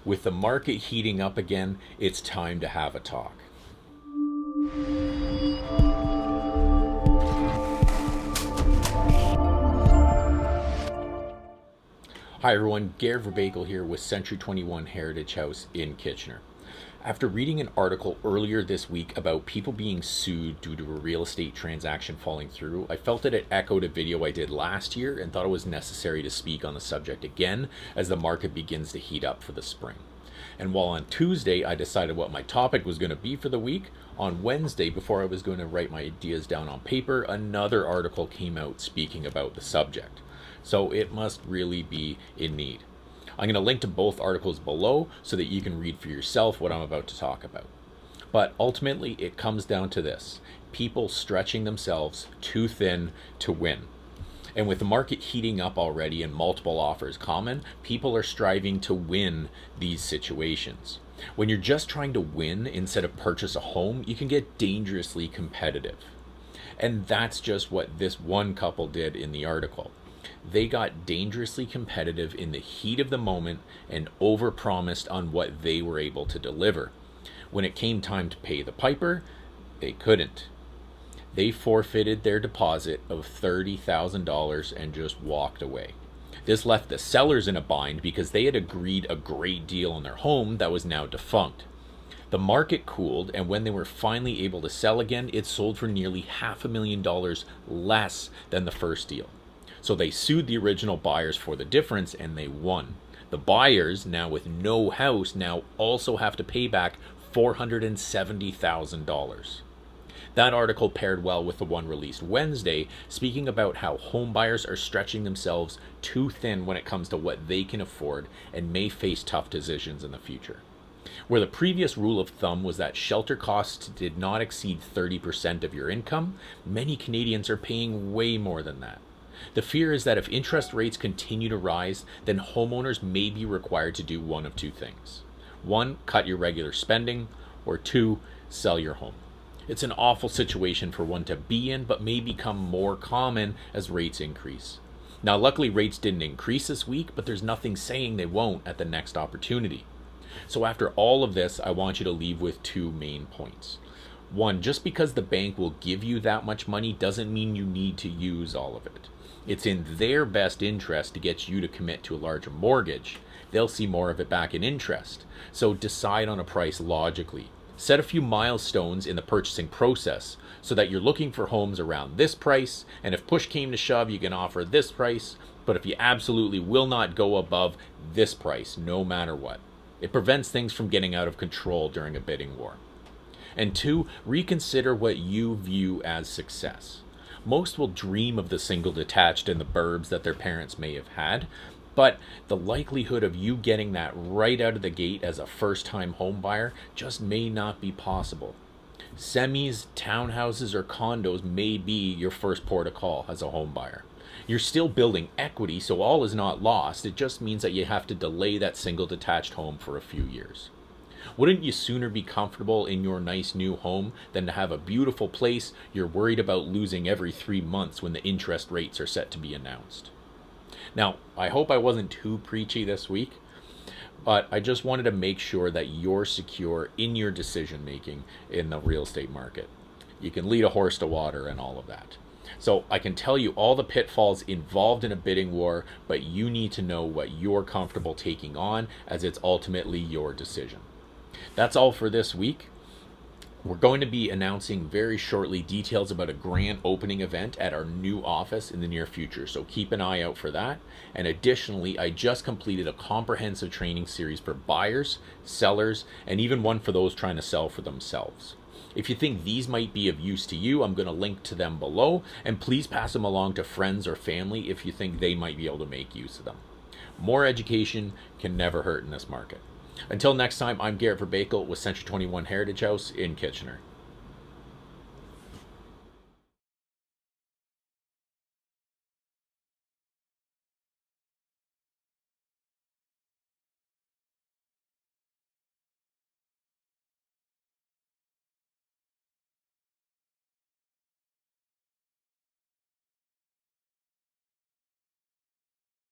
With the market heating up again, it's time to have a talk. Hi everyone, Garrett Verbakel here with Century 21 Heritage House in Kitchener. After reading an article earlier this week about people being sued due to a real estate transaction falling through, I felt that it echoed a video I did last year and thought it was necessary to speak on the subject again as the market begins to heat up for the spring. And while on Tuesday I decided what my topic was going to be for the week, on Wednesday, before I was going to write my ideas down on paper, another article came out speaking about the subject. So it must really be in need. I'm going to link to both articles below so that you can read for yourself what I'm about to talk about. But ultimately, it comes down to this: people stretching themselves too thin to win. And with the market heating up already and multiple offers common, people are striving to win these situations. When you're just trying to win instead of purchase a home, you can get dangerously competitive. And that's just what this one couple did in the article. They got dangerously competitive in the heat of the moment and overpromised on what they were able to deliver. When it came time to pay the piper, they couldn't. They forfeited their deposit of $30,000 and just walked away. This left the sellers in a bind because they had agreed a great deal on their home that was now defunct. The market cooled, and when they were finally able to sell again, it sold for nearly $500,000 less than the first deal. So they sued the original buyers for the difference and they won. The buyers, now with no house, now also have to pay back $470,000. That article paired well with the one released Wednesday, speaking about how home buyers are stretching themselves too thin when it comes to what they can afford and may face tough decisions in the future. Where the previous rule of thumb was that shelter costs did not exceed 30% of your income, many Canadians are paying way more than that. The fear is that if interest rates continue to rise, then homeowners may be required to do one of two things. One, cut your regular spending, or two, sell your home. It's an awful situation for one to be in, but may become more common as rates increase. Now, luckily, rates didn't increase this week, but there's nothing saying they won't at the next opportunity. So after all of this, I want you to leave with two main points. One, just because the bank will give you that much money doesn't mean you need to use all of it. It's in their best interest to get you to commit to a larger mortgage. They'll see more of it back in interest. So decide on a price logically. Set a few milestones in the purchasing process so that you're looking for homes around this price, and if push came to shove, you can offer this price, but if you absolutely will not go above this price, no matter what. It prevents things from getting out of control during a bidding war. And two, reconsider what you view as success. Most will dream of the single detached in the burbs that their parents may have had, but the likelihood of you getting that right out of the gate as a first-time home buyer just may not be possible. Semis, townhouses, or condos may be your first port of call as a home buyer. You're still building equity, so all is not lost. It just means that you have to delay that single detached home for a few years. Wouldn't you sooner be comfortable in your nice new home than to have a beautiful place you're worried about losing every 3 months when the interest rates are set to be announced? Now, I hope I wasn't too preachy this week, but I just wanted to make sure that you're secure in your decision making in the real estate market. You can lead a horse to water and all of that. So I can tell you all the pitfalls involved in a bidding war, but you need to know what you're comfortable taking on, as it's ultimately your decision. That's all for this week. We're going to be announcing very shortly details about a grand opening event at our new office in the near future, so keep an eye out for that. And additionally, I just completed a comprehensive training series for buyers, sellers, and even one for those trying to sell for themselves. If you think these might be of use to you, I'm going to link to them below, and please pass them along to friends or family if you think they might be able to make use of them. More education can never hurt in this market. Until next time, I'm Garrett Verbakel with Century 21 Heritage House in Kitchener.